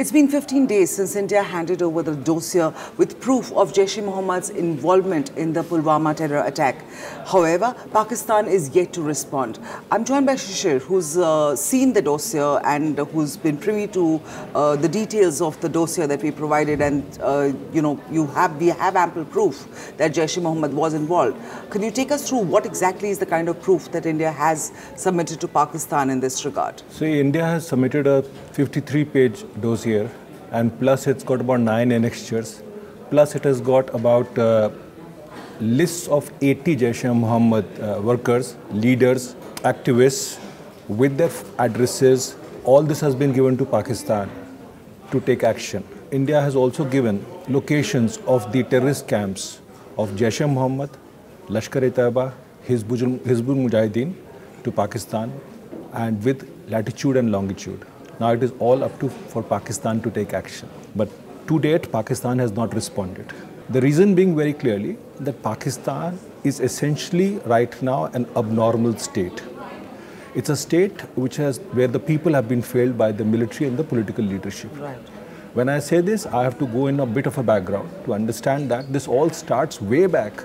It's been 15 days since India handed over the dossier with proof of Jaish-e-Mohammed's involvement in the Pulwama terror attack. However, Pakistan is yet to respond. I'm joined by Shishir, who's seen the dossier and who's been privy to the details of the dossier that we provided, and we have ample proof that Jaish-e-Mohammed was involved. Can you take us through what exactly is the kind of proof that India has submitted to Pakistan in this regard? So India has submitted a 53-page dossier, and plus it's got about 9 annexures, plus it has got about lists of 80 Jaish-e-Mohammed workers, leaders, activists with their addresses. All this has been given to Pakistan to take action. India has also given locations of the terrorist camps of Jaish-e-Mohammed, Lashkar-e-Taiba, Hizbul Mujahideen to Pakistan, and with latitude and longitude. Now it is all up to for Pakistan to take action. But to date, Pakistan has not responded. The reason being very clearly that Pakistan is essentially right now an abnormal state. It's a state where the people have been failed by the military and the political leadership. Right. When I say this, I have to go in a bit of a background to understand that this all starts way back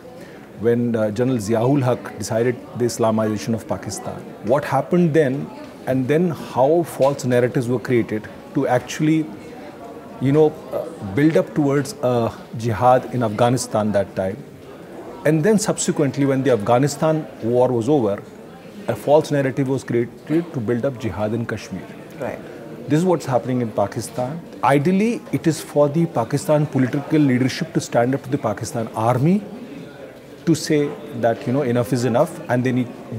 when General Zia-ul-Haq decided the Islamization of Pakistan. What happened then, and then how false narratives were created to actually, build up towards a jihad in Afghanistan that time. And then subsequently, when the Afghanistan war was over, a false narrative was created to build up jihad in Kashmir. Right. This is what's happening in Pakistan. Ideally, it is for the Pakistan political leadership to stand up to the Pakistan army to say that enough is enough, and they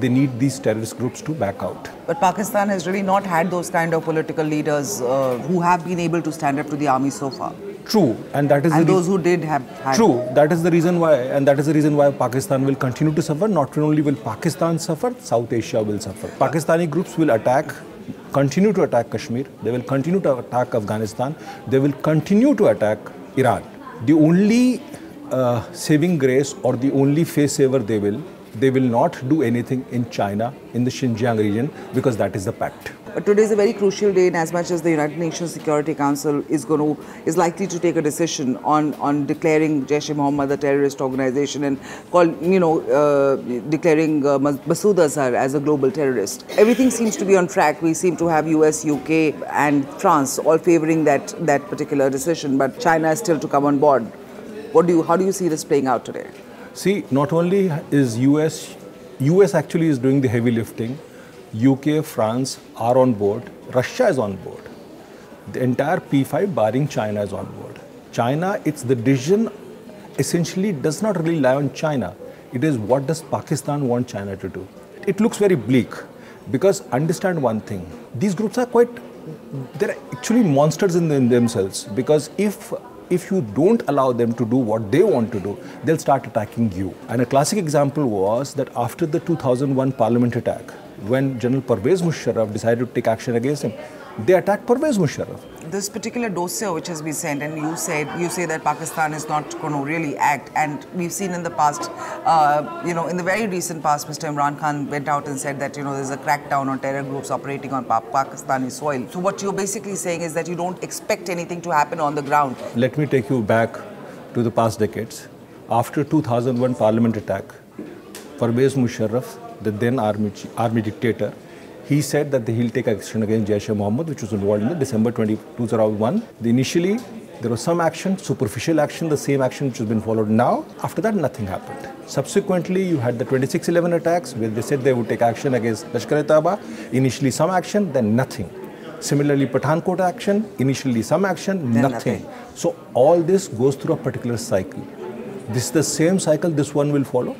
need these terrorist groups to back out. But Pakistan has really not had those kind of political leaders who have been able to stand up to the army so far. True, and that is those who did have had. True, that is the reason why, and that is the reason why Pakistan will continue to suffer. Not only will Pakistan suffer, South Asia will suffer. Pakistani groups will continue to attack Kashmir. They will continue to attack Afghanistan. They will continue to attack Iran. The only saving grace or the only face saver they will not do anything in China, in the Xinjiang region, because that is the pact. But today is a very crucial day, in as much as the United Nations Security Council is likely to take a decision on declaring Jaish-e-Mohammed a terrorist organization and declaring Masood Azhar as a global terrorist. Everything seems to be on track. We seem to have US, UK and France all favoring that particular decision, but China is still to come on board. How do you see this playing out today? See, not only is US actually is doing the heavy lifting, UK, France are on board, Russia is on board. The entire P5 barring China is on board. China, the decision essentially does not really lie on China. It is what does Pakistan want China to do. It looks very bleak because understand one thing, these groups are they're actually monsters in themselves, because if you don't allow them to do what they want to do, they'll start attacking you. And a classic example was that after the 2001 Parliament attack, when General Pervez Musharraf decided to take action against him, they attacked Pervez Musharraf. This particular dossier which has been sent, and you say that Pakistan is not going to really act, and we've seen in the past, in the very recent past, Mr. Imran Khan went out and said that there's a crackdown on terror groups operating on Pakistani soil. So what you're basically saying is that you don't expect anything to happen on the ground. Let me take you back to the past decades. After 2001 Parliament attack, Pervez Musharraf, the then army dictator, he said that he'll take action against Jaish-e-Mohammed, which was involved in the December 2001. Initially, there was some action, superficial action, the same action which has been followed now. After that, nothing happened. Subsequently, you had the 26/11 attacks, where they said they would take action against Lashkar-e-Taiba. Initially, some action, then nothing. Similarly, Pathankot action, initially some action, then nothing. So all this goes through a particular cycle. This is the same cycle this one will follow,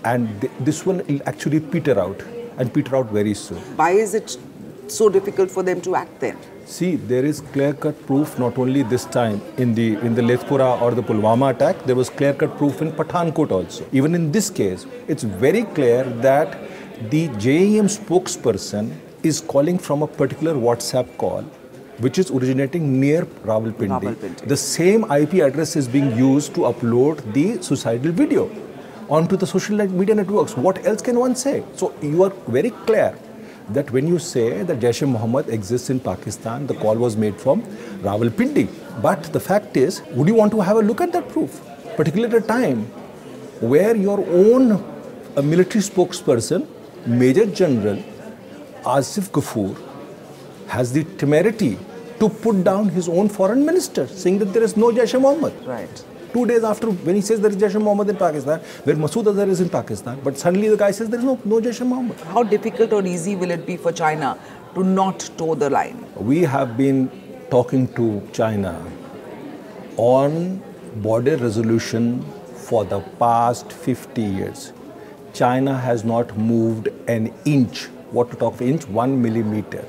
and this one will actually peter out. And peter out very soon. Why is it so difficult for them to act then? See, there is clear-cut proof not only this time in the Lethpura or the Pulwama attack, there was clear-cut proof in Pathankot also. Even in this case, it's very clear that the JEM spokesperson is calling from a particular WhatsApp call, which is originating near Rawalpindi. The same IP address is being used to upload the suicidal video onto the social media networks. What else can one say? So you are very clear that when you say that Jaish-e-Mohammed exists in Pakistan, the call was made from Rawalpindi. But the fact is, would you want to have a look at that proof? Particularly at a time where your own military spokesperson, Major General Asif Ghafoor, has the temerity to put down his own foreign minister, saying that there is no Jaish-e-Mohammed. Right. 2 days after, when he says there is Jaish-e-Mohammed in Pakistan, where Masood Azhar is in Pakistan, but suddenly the guy says there is no Jaish-e-Mohammed. How difficult or easy will it be for China to not toe the line? We have been talking to China on border resolution for the past 50 years. China has not moved an inch. What to talk of inch? 1 millimeter.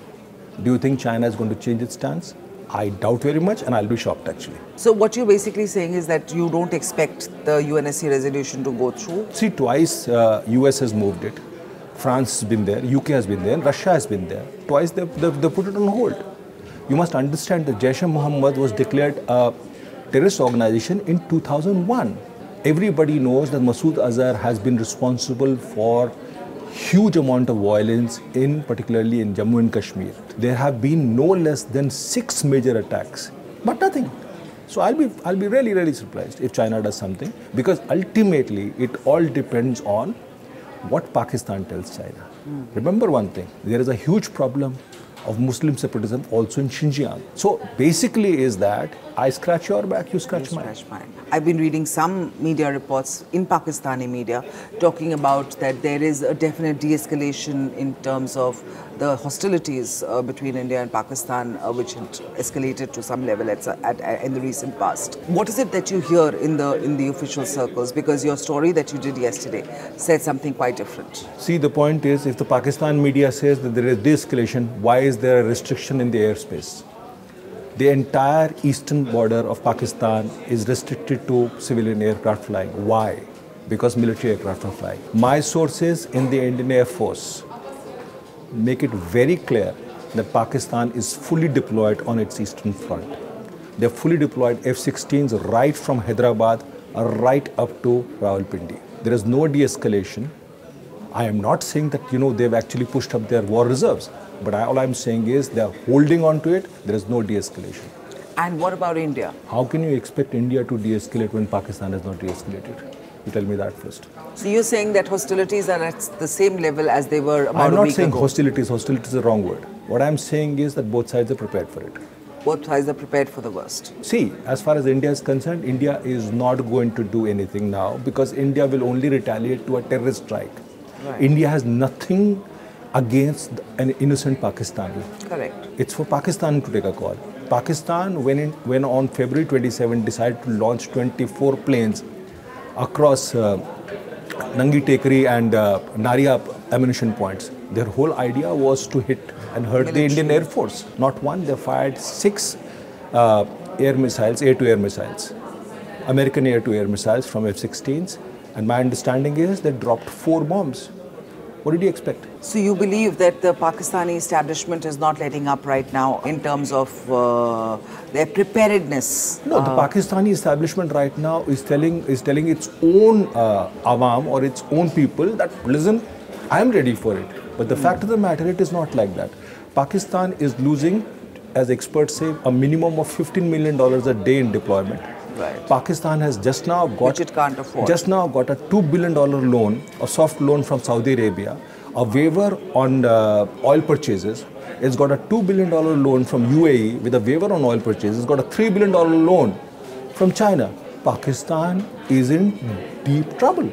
Do you think China is going to change its stance? I doubt very much, and I'll be shocked actually. So what you're basically saying is that you don't expect the UNSC resolution to go through? See, twice US has moved it. France has been there, UK has been there, and Russia has been there. Twice they put it on hold. You must understand that Jaish-e-Mohammed was declared a terrorist organization in 2001. Everybody knows that Masood Azhar has been responsible for huge amount of violence, particularly in Jammu and Kashmir. There have been no less than 6 major attacks, but nothing. So I'll be really, really surprised if China does something, because ultimately it all depends on what Pakistan tells China. Remember one thing, there is a huge problem of Muslim separatism also in Xinjiang. So basically is that I scratch your back, you scratch mine. I've been reading some media reports in Pakistani media talking about that there is a definite de-escalation in terms of the hostilities between India and Pakistan, which had escalated to some level in the recent past. What is it that you hear in the official circles? Because your story that you did yesterday said something quite different. See, the point is, if the Pakistan media says that there is de-escalation, why is there a restriction in the airspace? The entire eastern border of Pakistan is restricted to civilian aircraft flying. Why? Because military aircraft are flying. My sources in the Indian Air Force make it very clear that Pakistan is fully deployed on its eastern front. They're fully deployed F-16s right from Hyderabad right up to Rawalpindi. There is no de-escalation. I am not saying that, they've actually pushed up their war reserves. But all I'm saying is they're holding on to it. There is no de-escalation. And what about India? How can you expect India to de-escalate when Pakistan has not de-escalated? You tell me that first. So you're saying that hostilities are at the same level as they were about a week ago? I'm not saying hostilities. Hostilities is the wrong word. What I'm saying is that both sides are prepared for it. Both sides are prepared for the worst. See, as far as India is concerned, India is not going to do anything now because India will only retaliate to a terrorist strike. Right. India has nothing against an innocent Pakistani. Correct. It's for Pakistan to take a call. Pakistan, when on February 27, decided to launch 24 planes across Nangi Tekri and Naria ammunition points. Their whole idea was to hit and hurt the Indian Air Force. Not one, they fired 6 air missiles, air-to-air missiles. American air-to-air missiles from F-16s. And my understanding is they dropped 4 bombs. What did you expect? So you believe that the Pakistani establishment is not letting up right now in terms of their preparedness? No, the Pakistani establishment right now is telling its own awam or its own people that, listen, I am ready for it. But the fact of the matter, it is not like that. Pakistan is losing, as experts say, a minimum of $15 million a day in deployment. Right. Pakistan has just now got, which it can't afford. Just now got a $2 billion loan, a soft loan from Saudi Arabia, a waiver on oil purchases. It's got a $2 billion loan from UAE with a waiver on oil purchases. It's got a $3 billion loan from China. Pakistan is in deep trouble.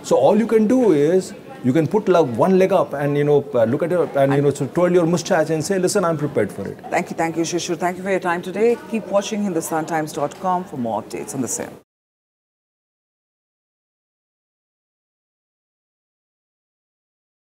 So all you can do is you can put one leg up and look at it and so twirl your mustache and say, listen, I'm prepared for it. Thank you, Shishir. Thank you for your time today. Keep watching HindustanTimes.com for more updates on the same.